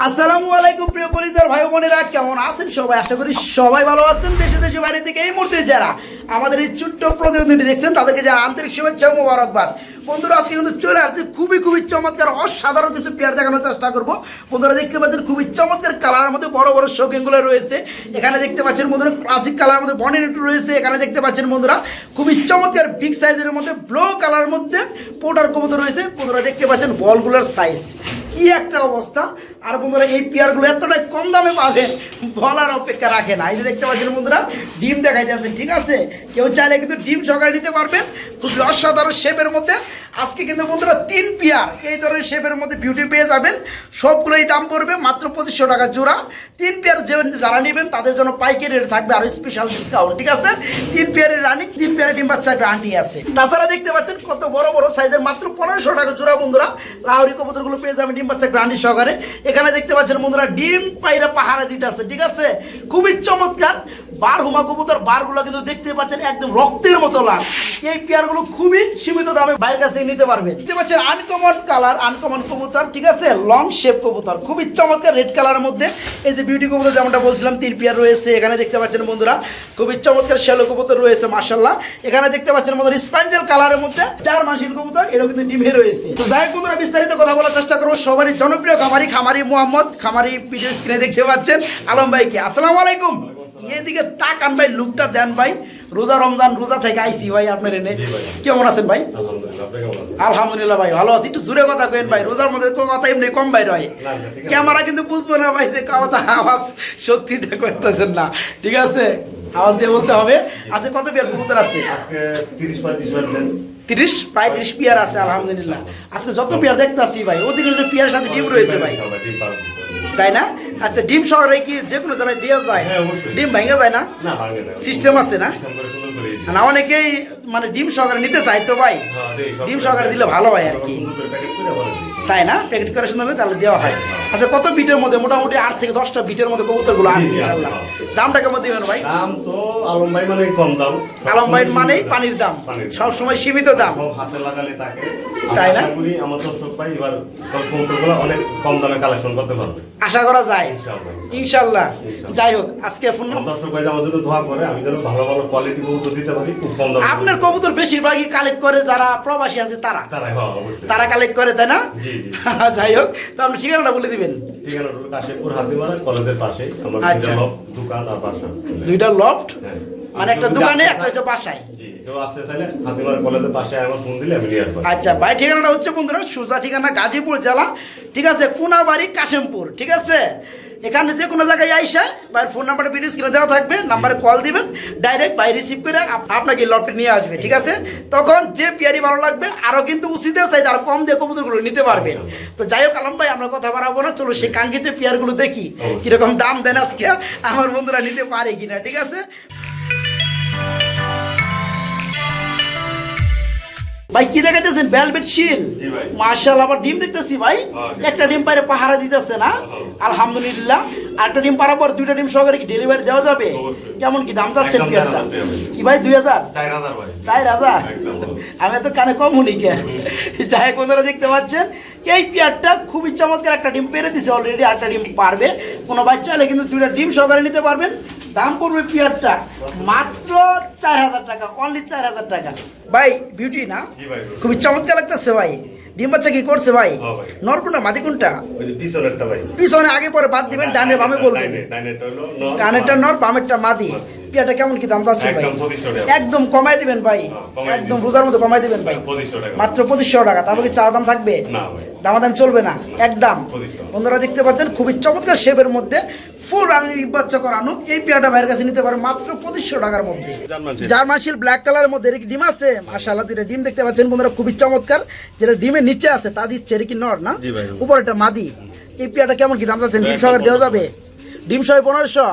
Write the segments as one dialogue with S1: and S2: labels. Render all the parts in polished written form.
S1: আসসালামু আলাইকুম প্রিয় কলিজার ভাই বোনেরা, কেমন আছেন সবাই? আশা করি সবাই ভালো আছেন। দেশে দেশে বাইরে থেকে এই মুহূর্তে যারা আমাদের এই ছোট্ট প্রতিনিধি দেখছেন তাদেরকে যারা আন্তরিক শুভেচ্ছা ও মোবারকবাদ। বন্ধুরা, আজকে কিন্তু চলে আসছে খুবই চমৎকার অসাধারণ কিছু পেয়ার দেখানোর চেষ্টা করবো। বন্ধুরা দেখতে পাচ্ছেন খুবই চমৎকার কালারের মধ্যে বড় বড় শৌখিনগুলো রয়েছে। এখানে দেখতে পাচ্ছেন বন্ধুরা ক্লাসিক কালারের মধ্যে বনেট রয়েছে। এখানে দেখতে পাচ্ছেন বন্ধুরা খুবই চমৎকার বিগ সাইজের মধ্যে ব্লু কালারের মধ্যে পোটার কবুতর রয়েছে। বন্ধুরা দেখতে পাচ্ছেন বলগুলোর সাইজ কি একটা অবস্থা। আর বন্ধুরা এই পেয়ারগুলো এতটাই কম দামে পাবেন বলার অপেক্ষা রাখে না। এই যে দেখতে পাচ্ছেন বন্ধুরা ডিম দেখাই যাচ্ছে, ঠিক আছে? কেউ চাইলে কিন্তু ডিম সহকারে নিতে পারবেন খুবই অসাধারণ শেপের মধ্যে। আজকে কিন্তু বন্ধুরা 3 পেয়ার এই ধরনের শেপের মধ্যে বিউটি পেয়ে যাবেন। সবগুলোই দাম পড়বে মাত্র 2500 টাকা জোড়া। 3 পেয়ার যারা নেবেন তাদের জন্য পাইকারি রেট থাকবে আর স্পেশাল ডিসকাউন্ট, ঠিক আছে? 3 পেয়ারের রানিং, 3 পেয়ারের ডিম বাচ্চা গ্যারান্টি আছে। তাছাড়া দেখতে পাচ্ছেন কত বড় বড় সাইজের মাত্র 1500 টাকা জোড়া। বন্ধুরা লাহোরি কবুতরগুলো পেয়ে যাবেন ডিম বাচ্চা গ্যারান্টি সহকারে। এখানে দেখতে পাচ্ছেন বন্ধুরা ডিম পায়রা পাহারা দিতে আছে, ঠিক আছে? খুবই চমৎকার বার হুমা কবুতর। বারগুলো কিন্তু দেখতে পাচ্ছেন একদম রক্তের মতো লাল। এই পেয়ারগুলো খুবই সীমিত দামে বাইরের কাছ থেকে নিতে পারবেন। দেখতে পাচ্ছেন আনকমন কালার, আনকমন কবুতর, ঠিক আছে? লং শেপ কবুতর খুবই চমৎকার রেড কালারের মধ্যে। এই যে বিউটি কবুতর যেমনটা বলছিলাম 3 পেয়ার রয়েছে। এখানে দেখতে পাচ্ছেন বন্ধুরা খুবই চমৎকার শ্যালো কবুতর রয়েছে মাশাআল্লাহ। এখানে দেখতে পাচ্ছেন বন্ধুরা স্পঞ্জেল কালারের মধ্যে 4 মাসিল কবুতর, এটাও কিন্তু ডিমে রয়েছে। তো যাই হোক বন্ধুরা বিস্তারিত কথা বলার চেষ্টা করবো সবারই জনপ্রিয় খামারি মোহাম্মদ খামারি ভিডিও স্ক্রিনে দেখতে পাচ্ছেন আলম ভাইকে। আসসালামু আলাইকুম। এদিকে তাকান ভাই, লুকটা দেন ভাই। রোজা রমজান রোজা থেকে আইসি ভাই আপনার এনে। কেমন আছেন ভাই? আলহামদুলিল্লাহ ভাই ভালো আছি। একটু জোরে কথা কেন ভাই, রোজার মধ্যে কথা এমনি কম বাইর হয়। ক্যামেরা কিন্তু বুঝবো না ভাই যে কথা আওয়াজ শক্তি দিয়ে করতেছেন না, ঠিক আছে? আওয়াজ দিয়ে বলতে হবে। আজকে কত পেয়ার কবুতর আছে?
S2: আজকে 30-35 বার দেন।
S1: 30 পেয়ার আছে আলহামদুলিল্লাহ। আজকে যত পেয়ার দেখতেছি ভাই অধিকাংশ পেয়ারের সাথে ডিম রয়েছে ভাই, তাই না? আচ্ছা ডিম শহরে কি যে কোনো জায়গায় দেওয়া যায়? ডিম ভাঙা যায় না? সিস্টেম আছে না? না অনেকেই মানে ডিম সহকারে নিতে চাই তো ভাই, ডিম সহকারে দিলে ভালো হয় আর কি, তাই না? প্যাকেট করে সুন্দর করে তাহলে দেওয়া হয়। আচ্ছা কত বিটের মধ্যে? মোটামুটি 8 থেকে 10টা বিটের মধ্যে কবুতরগুলো আছে ইনশাআল্লাহ। দামটা কেমন দিবেন ভাই?
S2: দাম তো আলম ভাই মানে কম দাম।
S1: আলম ভাই মানেই পানির দাম, সব সময় সীমিত দাম,
S2: সব হাতে লাগালে থাকে,
S1: তাই না?
S2: আশা করি আমার দর্শক ভাই এবার কবুতরগুলো অনেক কম দামে কালেকশন করতে পারবে,
S1: আশা করা যায় ইনশাআল্লাহ। যাই হোক আজকে ফোন
S2: দর্শক ভাই আমার জন্য দোয়া করে আমি যেন ভালো ভালো কোয়ালিটি কবুতর দিতে পারি খুব কম দামে।
S1: আপনার কবুতর বেশিরভাগই কালেক্ট করে যারা প্রবাসী আছে তারা কালেক্ট করে, তাই না? যাই হোক তো আপনি ঠিকানাটা বলে দিবেন।
S2: ঠিকানা হলো কাশীপুর হাতিমারা কলেজের পাশে আমার দোকান আর বাসা, 2টা লফট,
S1: মানে একটা দোকানে একটা হচ্ছে বাসায়। আচ্ছা ভাই ঠিকানাটা হচ্ছে বন্ধুরা সোজা ঠিকানা গাজীপুর জেলা, ঠিক আছে? কোনাবাড়ি কাশিমপুর, ঠিক আছে? এখানে যে কোনো জায়গায় আইসা ভাইয়ের ফোন নাম্বারটা ভিডিও স্ক্রিনে দেওয়া থাকবে, নাম্বারে কল দিবেন, ডাইরেক্ট ভাই রিসিভ করে আপনাকে লটে নিয়ে আসবে, ঠিক আছে? তখন যে পেয়ারি ভালো লাগবে আরও কিন্তু উচিতের চাইতে আরো কম দিয়ে কবুতরগুলো নিতে পারবেন। তো যাই হোক আলম ভাই আমরা কথা বাড়াবো না, চলো সেই কাঙ্ক্ষিত পেয়ারগুলো দেখি কিরকম দাম দেন আজকে আমার বন্ধুরা নিতে পারে কিনা, ঠিক আছে? ভাই কি দেখাইতেছেন? ভেলভেট শিল মাশাআল্লাহ। আবার ডিম দেখতেছি ভাই, একটা ডিম পারে পাহারা দিতেছে না? আলহামদুলিল্লাহ। আরেকটা ডিম পারার পর 2টা ডিম সহকারে কি ডেলিভারি দেওয়া যাবে? কেমন কি দাম চাচ্ছেন পেয়ারটা কি ভাই? 2000 4000? আমি এত কানে কম শুনি কে? যাই হোক বন্ধুরা দেখতে পাচ্ছেন এই পেয়ারটা খুবই চমৎকার, একটা ডিম পেরে দিছে অলরেডি, আরেকটা ডিম পারবে। কোনো বাচ্চা হলে কিন্তু 2টা ডিম সহকারে নিতে পারবেন। দাম পড়বে পেয়ারটা মাত্র 4000 টাকা, অনলি 4000 টাকা। ভাই বিউটি না খুবই চমৎকার লাগতেছে ভাই। ডিম বাচ্চা কি করছে ভাই? নর কোনটা মাদি কোনটা? পিছনে আগে পরে বাদ দিবেন, ডানে বামে বলবেন। ডানেরটা নর বামেরটা মাদি। পেয়ারটা কেমন কি দাম চাচ্ছেন ভাই? একদম কমাই দিবেন ভাই, একদম রোজার মধ্যে কমাই দিবেন ভাই, মাত্র 2500 টাকা। তারপর কি চা দাম থাকবে? দামাদাম চলবে না, একদম। বন্ধুরা দেখতে পাচ্ছেন খুবই চমৎকার শেপের মধ্যে ফুল রানিং বাচ্চা করানো এই পেয়ারটা ভাইয়ের কাছে নিতে পারেন মাত্র 2500 টাকার মধ্যে। জার্মান শিল ব্ল্যাক কালারের মধ্যে এর ডিম আছে মাশাআল্লাহ। 2টা ডিম দেখতে পাচ্ছেন বন্ধুরা খুবই চমৎকার। যেটা ডিমের নিচে আছে তা দিচ্ছে, এটা কি নর না? উপরে এটা মাদি। এই পেয়ারটা কেমন কি দাম চাচ্ছেন? ডিম সহকারে দেওয়া যাবে? ডিম সহ 1500।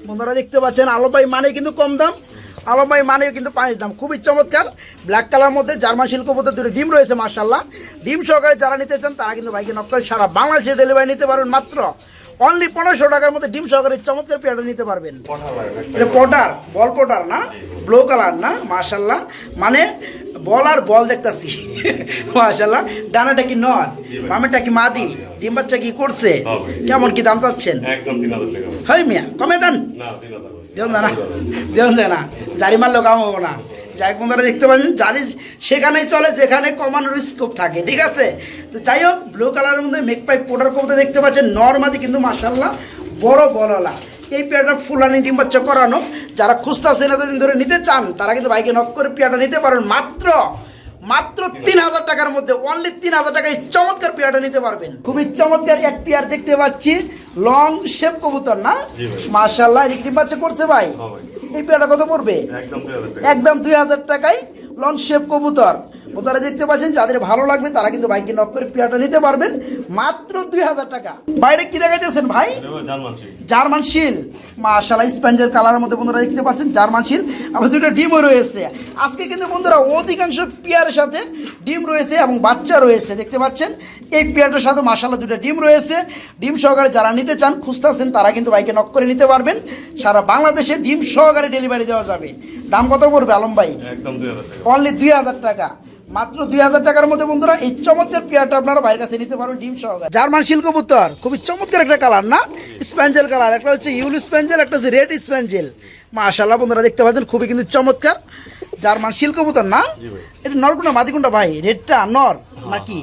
S1: বন্ধুরা দেখতে পাচ্ছেন আলম ভাই মানে কিন্তু কম দাম, আলম ভাই মানে কিন্তু পানির দাম। খুবই চমৎকার ব্ল্যাক কালার মধ্যে জার্মান শিল কবুতর 2টা ডিম রয়েছে মাশাআল্লাহ। ডিম সহকারে যারা নিতে চান তারা কিন্তু ভাইকে নক করে সারা বাংলাদেশে ডেলিভারি নিতে পারবেন মাত্র অনলি 1500 টাকার মধ্যে। ডিম সহকারে চমৎকার পেয়ারটা নিতে পারবেন। এটা পটার, বল পটার না, ব্লু কালার না মাশাআল্লাহ। মানে বল আর বল দেখতাছি মাশাআল্লাহ। ডানাটা কি নর, বামেরটা কি মাদি? ডিম বাচ্চা কি করছে? কেমন কি দাম চাচ্ছেন?
S2: একদম 3000 টাকা।
S1: হয় মিয়া কমে দেন?
S2: না 3000।
S1: দেন না, জারি মারলেও কাম হবো না। যাই বন্ধুরা দেখতে পাচ্ছেন জারি সেখানেই চলে যেখানে কমানোর স্কোপ থাকে, ঠিক আছে। তো যাই হোক, ব্লু কালারের মধ্যে মেক পাইপ পোটার কবুতর দেখতে পাচ্ছেন, নরমাদি কিন্তু মাশাআল্লাহ বড় বললা। এই পেয়ারটা ফুলানি ডিম বাচ্চা করানো, যারা খুঁজতেছেন এতদিন ধরে নিতে চান তারা কিন্তু বাইকে নক করে পেয়ারটা নিতে পারেন মাত্র 3000 টাকার মধ্যে। অনলি 3000 টাকায় চমৎকার পেয়ারটা নিতে পারবেন। খুবই চমৎকার এক পেয়ার দেখতে পাচ্ছি, লং শেপ কবুতর না মাশাআল্লাহ। এটা ডিম বাচ্চা করছে ভাই? এই পেয়ারটা কত পড়বে? একদম 2000 টাকায় লং শেপ কবুতর। আপনারা দেখতে পাচ্ছেন, যাদের ভালো লাগবে তারা কিন্তু বাইকে নক করে পেয়ারটা নিতে পারবেন মাত্র 2000 টাকা। বাইরে কি দেখাইতেছেন ভাই? জার্মান শিল মাশাআল্লাহ, স্পঞ্জের কালারের মধ্যে বন্ধুরা দেখতে পাচ্ছেন জার্মান শিল। আবার দুটো ডিমও রয়েছে। আজকে কিন্তু বন্ধুরা অধিকাংশ পেয়ারের সাথে ডিম রয়েছে এবং বাচ্চা রয়েছে, দেখতে পাচ্ছেন। এই পেয়ারটার সাথে মাশাআল্লাহ দুটো ডিম রয়েছে। ডিম সহকারে যারা নিতে চান, খুঁজতেছেন, তারা কিন্তু বাইকে নক করে নিতে পারবেন। সারা বাংলাদেশে ডিম সহকারে ডেলিভারি দেওয়া যাবে। দাম কত পড়বে আলম ভাই?
S2: একদম 2000 টাকা।
S1: অনলি 2000 টাকা। মাত্র 2000 টাকার মধ্যে বন্ধুরা এই চমৎকার পেয়ারটা আপনারা বাইরের কাছে নিতে পারবেন ডিম সহকারে। জার্মান শিল কবুতর খুবই চমৎকার একটা কালার না, স্প্যাঞ্জেল কালার। একটা হচ্ছে ইউলু স্প্যাঞ্জেল, একটা হচ্ছে রেড স্প্যাঞ্জেল। মাশাআল্লাহ বন্ধুরা দেখতে পাচ্ছেন, খুবই কিন্তু চমৎকার জার্মান শিল কবুতর না। এটা নর কোনটা মাদি কোনটা ভাই? রেডটা নর নাকি?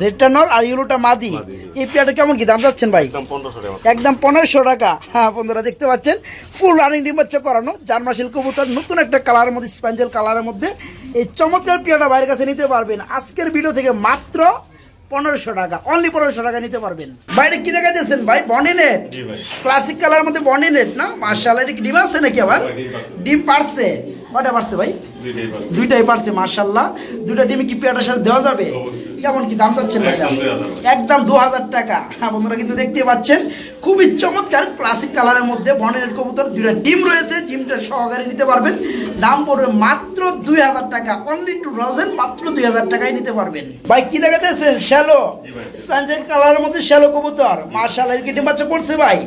S1: রেডটা নর আর ইউলুটা মাদি। এই পেয়ারটা কেমন কি দাম চাচ্ছেন ভাই? একদম 1500 টাকা। হ্যাঁ বন্ধুরা দেখতে পাচ্ছেন, ফুল রানিং ডিম বাচ্চা করানো জার্মান শিল কবুতর, নতুন একটা কালারের মধ্যে, স্প্যাঞ্জেল কালারের মধ্যে। এই চমৎকার পেয়ারটা বাইরের কাছে নিতে পারবেন আজকের ভিডিও থেকে মাত্র 1500 টাকা। অনলি 1500 টাকা নিতে পারবেন। বাইরে কি দেখাইতেছেন ভাই? বনি নেট, ক্লাসিক কালারের মধ্যে বনি নেট না মাশাআল্লাহ। এটা কি ডিম আছে নাকি? আবার ডিম পারছে? কয়টা পারছে ভাই? দুইটাই পারছে মাশাআল্লাহ। দুইটা ডিম কি পেয়ারটার সাথে দেওয়া যাবে? কেমন কি দাম চাচ্ছেন ভাই? একদম 2000 টাকা। হ্যাঁ বন্ধুরা কিন্তু দেখতে পাচ্ছেন, খুবই চমৎকার ক্লাসিক কালারের মধ্যে বনেট কবুতর, দুইটা ডিম রয়েছে। ডিমটা সহকারে নিতে পারবেন। দাম পড়বে মাত্র 2000 টাকা। অনলি 2000, মাত্র 2000 টাকায় নিতে পারবেন। ভাই কি দেখাতেছেন? শ্যালো স্প্যাঞ্জেল কালারের মধ্যে শ্যালো কবুতর মাশাআল্লাহ। এর কি ডিম বাচ্চা করছে ভাই?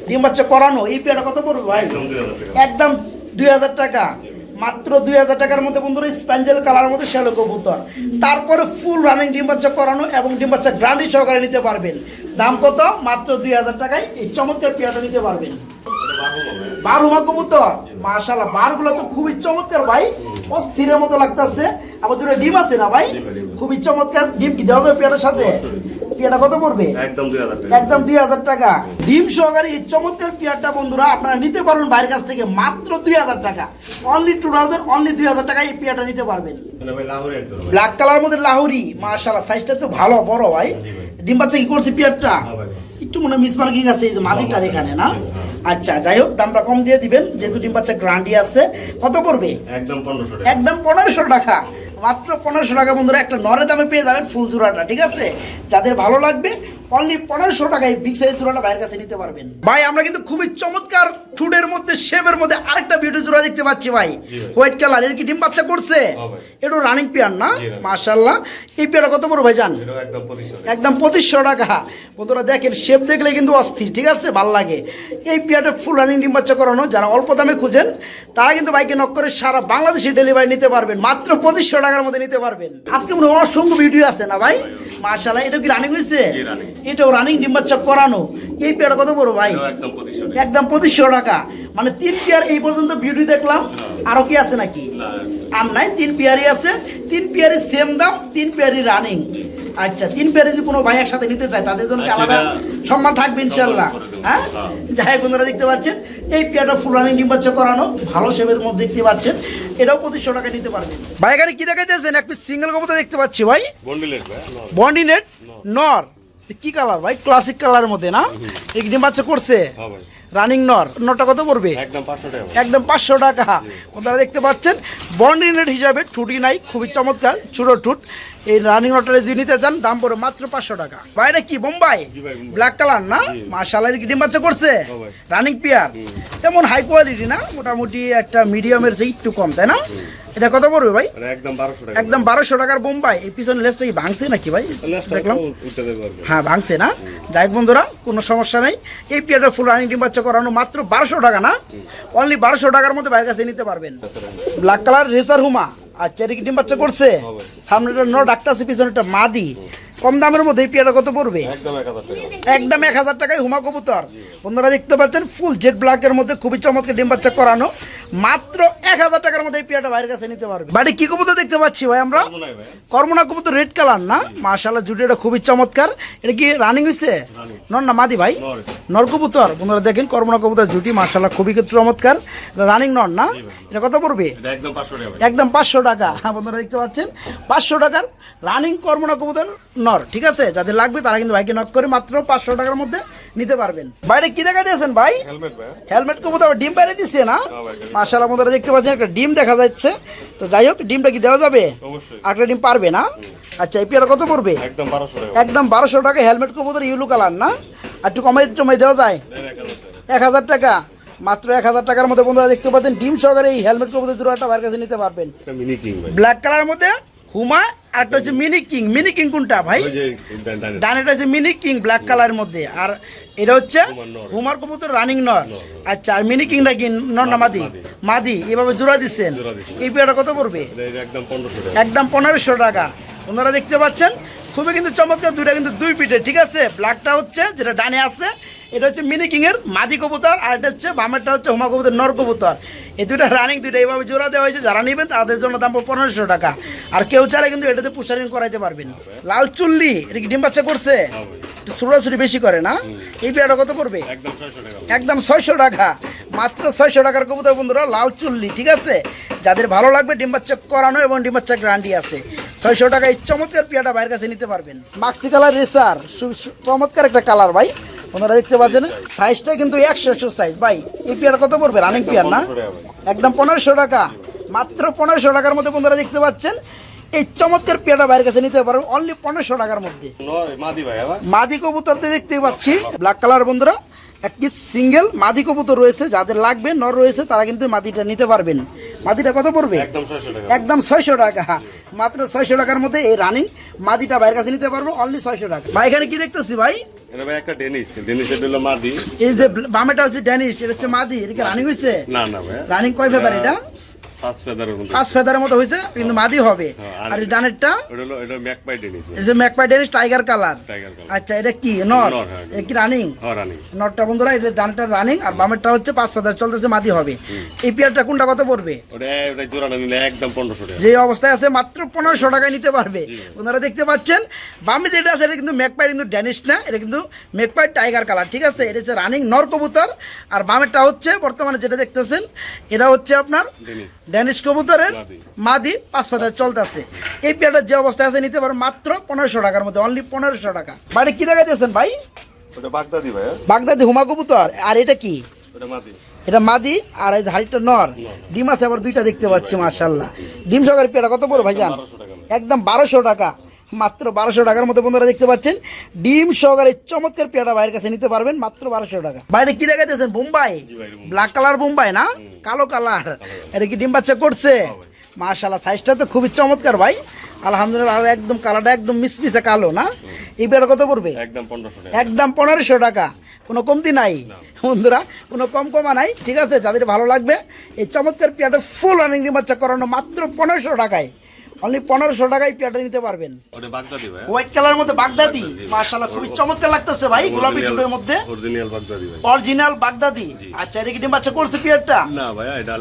S1: ডিম বাচ্চা করানো। এই পেয়ারটা কত পড়বে ভাই? একদম 2000 টাকা। মাত্র 2000 টাকার মধ্যে বন্ধুরা স্প্যাঞ্জেল কালারের মধ্যে শ্যালো কবুতর। তারপরে ফুল রানিং ডিম বাচ্চা করানো এবং ডিম বাচ্চা গ্রান্ডি সহকারে নিতে পারবেন। দাম কত? মাত্র 2000 টাকায় এই চমৎকার পেয়ারটা নিতে পারবেন। বারহুমা কবুতর মাশাআল্লাহ, বারগুলো তো খুবই চমৎকার ভাই, অস্থিরের মতো লাগতেছে। আবার দুটো ডিম আছে না ভাই? খুবই চমৎকার। ডিম কি দেওয়া যাবে পেয়ারটার সাথে? পেয়ারটা কত পড়বে? একদম 2000 টাকা। ডিম সহকারে এই চমৎকার পেয়ারটা বন্ধুরা আপনারা নিতে পারবেন বাইরের কাছ থেকে মাত্র 2000 টাকা। অনলি 2000, অনলি 2000 টাকায় এই পেয়ারটা নিতে পারবেন। ব্ল্যাক কালার মধ্যে লাহোরি মাশাআল্লাহ, সাইজটা তো ভালো বড় ভাই। ডিম বাচ্চা কি করছে পেয়ারটা? একটু মনে মিস মার্কিং আছে এই যে মাদিটার এখানে না। আচ্ছা যাই হোক, দামটা কম দিয়ে দিবেন যেহেতু ডিম বাচ্চা গ্রান্ডি আছে। কত পড়বে? একদম 1500 টাকা। মাত্র 1500 টাকা বন্ধুরা একটা নরের দামে পেয়ে যাবেন ফুল জোড়াটা, ঠিক আছে। যাদের ভালো লাগবে অনলি 1500 টাকায় বিগ সাইজ জোড়াটা বাইরের কাছে নিতে পারবেন। ভাই আমরা কিন্তু খুবই চমৎকার ঠুডের মধ্যে, শেপের মধ্যে আরেকটা বিউটি জোড়া দেখতে পাচ্ছি ভাই, হোয়াইট কালার। এর কি ডিম বাচ্চা করছে? এটা রানিং পেয়ার না মাশাআল্লাহ। এই পেয়ারটা কত বড় ভাই জান? একদম 2500 টাকা। বন্ধুরা দেখেন, শেপ দেখলে কিন্তু অস্থির, ঠিক আছে, ভাল লাগে। এই পেয়ারটা ফুল রানিং ডিম বাচ্চা করানো। যারা অল্প দামে খুঁজেন তারা কিন্তু বাইকে নক করে সারা বাংলাদেশে ডেলিভারি নিতে পারবেন। মাত্র 2500 টাকার মধ্যে নিতে পারবেন। আজকে মনে হয় অসংখ্য ভিডিও আছে না ভাই মাশাআল্লাহ। এটা কি রানিং হয়েছে? এটাও রানিং ডিম বাচ্চা করানো। এই পেয়ারটা কত বড় ভাই? একদম 2500 টাকা। মানে 3 পেয়ার এই পর্যন্ত বিউটি দেখলাম। আরো কি আছে নাকি? আর নাই, 3 পেয়ারই আছে। 3 পেয়ারই সেম দাম, 3 পেয়ারই রানিং। আচ্ছা 3 পেয়ারে যদি কোনো ভাই একসাথে নিতে চায় তাদের জন্য আলাদা সম্মান থাকবে ইনশাল্লাহ। হ্যাঁ যাই হোক বন্ধুরা দেখতে পাচ্ছেন, এই পেয়ারটা ফুল রানিং ডিম বাচ্চা করানো, ভালো শেপের মধ্যে দেখতে পাচ্ছেন। এটাও 2500 টাকা নিতে পারবেন। ভাই এখানে কি দেখাইতেছেন? এক পিস সিঙ্গেল কবুতর দেখতে পাচ্ছি ভাই, বন্ডিনেট নর। কি কালার ভাই? ক্লাসিক কালারের মধ্যে না? এই ডিম বাচ্চা করছে? রানিং নরটা কত পড়বে? একদম 500 টাকা। আপনারা দেখতে পাচ্ছেন বন্ডিনেট হিসাবে, ঠুটি নাই, খুবই চমৎকার ছোট ঠুট। এই রানিং নটটা যদি নিতে চান দাম পড়বে মাত্র 500 টাকা। বাইরে কি বোম্বাই ব্ল্যাক কালার না মাশাআল্লাহ। কি ডিম বাচ্চা করছে? রানিং পেয়ার, তেমন হাই কোয়ালিটি না, মোটামুটি একটা মিডিয়ামের চেয়ে একটু কম, তাই না? এটা কত পড়বে ভাই? একদম 1200 টাকার বোম্বাই। এই পিছনে লেজটা কি ভাঙছে নাকি ভাই? দেখলাম হ্যাঁ ভাঙছে না। যাই বন্ধুরা কোনো সমস্যা নেই। এই পেয়ারটা ফুল রানিং ডিম বাচ্চা করানো মাত্র 1200 টাকা না, অনলি 1200 টাকার মধ্যে বাইরের কাছে নিতে পারবেন। ব্ল্যাক কালার রেসার হুমা আচ্ছা, এটা কি ডিম বাচ্চা করছে? সামনেটা নর ডাক্তার আছে, পিছনেটা মাদি। কম দামের মধ্যে এই পেয়ারটা কত পড়বে? একদম 1000 টাকায় হুমা কবুতর। বন্ধুরা দেখতে পাচ্ছেন ফুল জেড ব্ল্যাকের মধ্যে খুবই চমৎকার ডিম বাচ্চা করানো, মাত্র 1000 টাকার মধ্যে এই পেয়ারটা ভাইয়ের কাছে নিতে পারবে। বাড়ি কি কবুতর দেখতে পাচ্ছি ভাই আমরা? কর্মনা কবুতর, রেড কালার না? মাশাআল্লাহ, জুটিটা খুবই চমৎকার। এটা কি রানিং হইছে? নর না মাদি ভাই? নর কবুতর। বন্ধুরা দেখেন কর্মনা কবুতর জুটি মাশাআল্লাহ খুবই চমৎকার। রানিং নর না? এটা কত পড়বে? একদম 500 টাকা। বন্ধুরা দেখতে পাচ্ছেন 500 টাকার রানিং কর্মনা কবুতর নর। ঠিক আছে, যাদের লাগবে তারা কিন্তু ভাইকে নক করে মাত্র 500 টাকার মধ্যে নিতে পারবেন। বাইরে কি দেখা দিয়েছেন ভাই? হেলমেট কবুতর ডিম বাইরে দিচ্ছে না? মাশাআল্লাহ, বন্ধুরা দেখতে পাচ্ছেন একটা ডিম দেখা যাচ্ছে। তো যাই হোক, ডিমটা কি দেওয়া যাবে? একটা ডিম পারবে না? আচ্ছা, এই পেয়ারটা কত পড়বে? একদম 1200 টাকা। হেলমেট কবুতর ইউলো কালার না? আর একটু কমাই দেওয়া যায়? 1000 টাকা, মাত্র 1000 টাকার মধ্যে বন্ধুরা দেখতে পাচ্ছেন ডিম সহকারে এই হেলমেট কবুতর জোড়াটা ভাইয়ের কাছে নিতে পারবেন। ব্ল্যাক কালারের মধ্যে হুমা, আর একটা হচ্ছে মিনি কিং। মিনি কিং কোনটা ভাই? ডানেটা হচ্ছে মিনি কিং ব্ল্যাক কালারের মধ্যে, আর এটা হচ্ছে হুমার কবুতর রানিং নর। আচ্ছা, আর মিনি কিংটা কি নর না মাদি? মাদি। এভাবে জোড়া দিচ্ছেন। এই পেয়ারটা কত পড়বে? একদম 1500 টাকা। ওনারা দেখতে পাচ্ছেন খুবই কিন্তু চমৎকার, দুইটা কিন্তু দুই পিঠে। ঠিক আছে, ব্ল্যাকটা হচ্ছে যেটা ডানে আছে এটা হচ্ছে মিনি কিং এর মাদি কবুতর, আর এটা হচ্ছে বামেরটা হচ্ছে হুমা কবুতর নর কবুতর। এই দুইটা রানিং, দুইটা এইভাবে জোড়া দেওয়া হয়েছে। যারা নেবেন তাদের জন্য দাম 1500 টাকা। আর কেউ চাইলে কিন্তু এটাতে পুষ্টারিং করাইতে পারবেন। লাল চুল্লি, এটা কি ডিম বাচ্চা করছে? ছোটাছুটি বেশি করে না? এই পেয়ারটা কত পড়বে? একদম 600 টাকা, মাত্র 600 টাকার কবুতর বন্ধুরা, লাল চুল্লি। ঠিক আছে, যাদের ভালো লাগবে ডিম বাচ্চা করানো এবং ডিম বাচ্চা গ্যারান্টি আছে, 600 টাকা এই চমৎকার পেয়ারটা ভাইয়ের কাছে নিতে পারবেন। মাক্সি কালার রেসার, চমৎকার একটা কালার ভাই। ওনারা দেখতে পাচ্ছেন সাইজটা কিন্তু 100 সাইজ ভাই। এই পেয়ারটা কত পড়বে? রানিং পেয়ার না? একদম 1500 টাকা, মাত্র 1500 টাকার মধ্যে বন্ধুরা দেখতে পাচ্ছেন এই চমৎকার পেয়ারটা বাইরের কাছে নিতে পারবেন অনলি 1500 টাকার মধ্যে। মাদি কবুতরতে দেখতে পাচ্ছি ব্ল্যাক কালার বন্ধুরা, এক পিস সিঙ্গেল মাদি কবুতর রয়েছে। যাদের লাগবে নর রয়েছে তারা কিন্তু মাদিটা নিতে পারবেন। মাদিটা কত পড়বে? একদম 600 টাকা, মাত্র 600 টাকার মধ্যে এই রানিং মাদিটা বাইরের কাছে নিতে পারবো অনলি 600 টাকা। ভাই এখানে কি দেখতেছি ভাই?
S2: একটা ডেনিশ, ডেনিশের হলো মাদি।
S1: এই যে বামেটা হচ্ছে ডেনিশ, এটা হচ্ছে মাদি। এটা কি রানিং হইছে?
S2: না না ভাই,
S1: রানিং কয় ফেদার? এটা 5 ফেদারের মতো হইছে, কিন্তু মাদি হবে। আর এই ডানেরটা
S2: এটা ম্যাকপাই ডেনিশ,
S1: এই যে ম্যাকপাই ডেনিশ টাইগার কালার। আচ্ছা, এটা কি নর? এটা কি রানিং? নরটা বন্ধুরা, এটা ডানটা রানিং আর বামেরটা হচ্ছে 5 ফেদার চলতেছে, মাদি হবে। এই পেয়ারটা কোনটা কত পড়বে?
S2: ওটা জোড়া নিলে একদম 1500 টাকা।
S1: যে অবস্থায় আছে মাত্র 1500 টাকায় নিতে পারবে। ওনারা দেখতে পাচ্ছেন বামে যেটা আছে এটা কিন্তু ম্যাকপাই, কিন্তু ড্যানিশ না, এটা কিন্তু ম্যাকপাই টাইগার কালার। ঠিক আছে, এটা হচ্ছে রানিং নর কবুতর। আর বামেরটা হচ্ছে বর্তমানে যেটা দেখতেছেন এটা হচ্ছে আপনার ড্যানিশ কবুতরের মাদি, 5 ফেদার চলতেছে। এই পেয়ারটা যে অবস্থায় আছে নিতে পারবেন মাত্র 1500 টাকার মধ্যে, অনলি 1500 টাকা। বাড়ি কি দেখাইতেছেন ভাই?
S2: ওটা বাগদাদি ভাই,
S1: বাগদাদি হুমা কবুতর। আর এটা কি?
S2: ওটা মাদি।
S1: এটা মাদি, আর এই হাড়িটা নর। ডিম আছে আবার দুইটা দেখতে পাচ্ছি মাশাআল্লাহ। ডিম সহকারে পেয়ারটা কত পড়বে ভাইজান? একদম 1200 টাকা, মাত্র 1200 টাকার মধ্যে বন্ধুরা দেখতে পাচ্ছেন ডিম সহকারে চমৎকার পেয়ারটা ভাইয়ের কাছে নিতে পারবেন মাত্র 1200 টাকা। বাইরে কি দেখাইতেছেন? বোম্বাই, ব্ল্যাক কালার বোম্বাই না, কালো কালার। এটা কি ডিম বাচ্চা করছে? মাশাআল্লাহ, সাইজটা তো খুবই চমৎকার ভাই, আলহামদুলিল্লাহ। আর একদম কালারটা একদম মিসমিসে কালো না? এই পেয়ারটা কত পড়বে? একদম 1500 টাকা, কোনো কমতি নাই বন্ধুরা, কোনো কমা নাই। ঠিক আছে, যাদের ভালো লাগবে এই চমৎকার পেয়ারটা ফুল রানিং ডিম বাচ্চা করানো মাত্র 1500 টাকায়, অনলি 1500 টাকায় পেয়ারটা নিতে পারবেন। হোয়াইট কালারের মধ্যে বাগদাদি, মাশাআল্লাহ খুবই চমৎকার লাগতেছে ভাই, গোলাপি চুলের মধ্যে অরিজিনাল বাগদাদি। আচ্ছা, এটা কি ডিম বাচ্চা করছে পেয়ারটা?
S2: না ভাই, এটা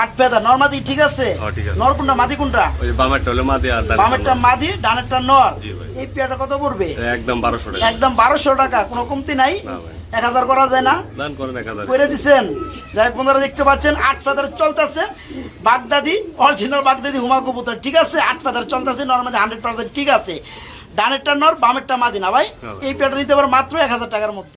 S2: 8
S1: ফেদার নর মাদি। ঠিক আছে, নর কোনটা মাদি কোনটা?
S2: ওই বামেরটা হলো মাদি আর
S1: বামেরটা মাদি, ডানেরটা নর। এই পেয়ারটা কত পড়বে?
S2: একদম 1200 টাকা,
S1: একদম 1200 টাকা, কোনো কমতি নাই। 1000 করা যায় না?
S2: দান করেন 1000
S1: করে দিবেন। যাই হোক বন্ধুরা দেখতে পাচ্ছেন 8 ফেদার চলতেছে বাগদাদি, অরিজিনাল বাগদাদি হুমা কবুতর। ঠিক আছে, 8 ফেদার চলতেছে নরমালি 100%। ঠিক আছে, ডানেরটা নর বামেরটা মাদি না ভাই। এই পেয়ারটা নিতে পারো মাত্র 1000 টাকার মধ্যে।